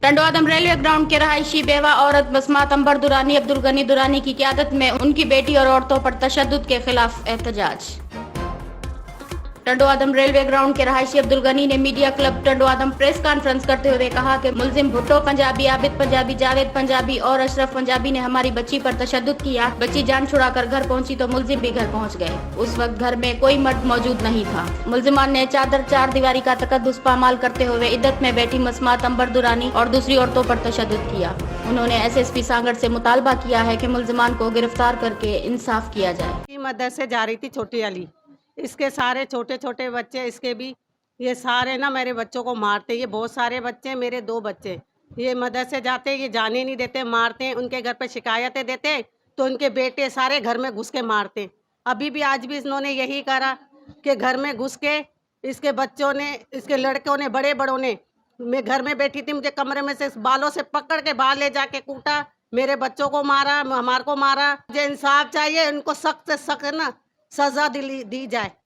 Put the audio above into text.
टंडवादम railway ground के रहायशी बेवा औरत बसमात अंबर दुरानी अब्दुल गनी दुरानी की क़यादत में उनकी बेटी और औरतों पर तशद्दुद के खिलाफ एहतजाज। टंडवादम रेलवे ग्राउंड के रहायशी अब्दुल गनी ने मीडिया क्लब टंडवादम प्रेस कॉन्फ्रेंस करते हुए कहा कि मुलजिम भुट्टो पंजाबी, आबिद पंजाबी, जावेद पंजाबी और अशरफ पंजाबी ने हमारी बच्ची पर तशद्दुद किया। बच्ची जान छुड़ाकर घर पहुंची तो मुलजिम भी घर पहुंच गए। उस वक्त घर में कोई मर्द मौजूद नहीं था। मुलजिमान ने चार दीवारी का तकद्दुस पामाल करते हुए इद्दत में बैठी बसमात अंबर दुरानी और दूसरी औरतों पर तशद्दुद किया। उन्होंने SSP सांगड़ से मुतालबा किया है कि मुलजिमान को गिरफ्तार करके इंसाफ किया जाए। मदद से जा रही थी छोटी वाली, इसके सारे छोटे छोटे बच्चे, इसके भी ये सारे ना मेरे बच्चों को मारते। ये बहुत सारे बच्चे, मेरे 2 बच्चे, ये मदद से जाते, ये जाने नहीं देते, मारते। उनके घर पे शिकायतें देते तो उनके बेटे सारे घर में घुस के मारते। अभी भी आज भी इन्होंने यही करा कि घर में घुस के इसके बच्चों ने, इसके लड़कों ने, बड़े बड़ों ने, मैं घर में बैठी थी, मुझे कमरे में से बालों से पकड़ के बाहर ले जाके कूटा, मेरे बच्चों को मारा, हमारे को मारा। मुझे इंसाफ चाहिए, इनको सख्त से सख्त ना सजा दी जाए।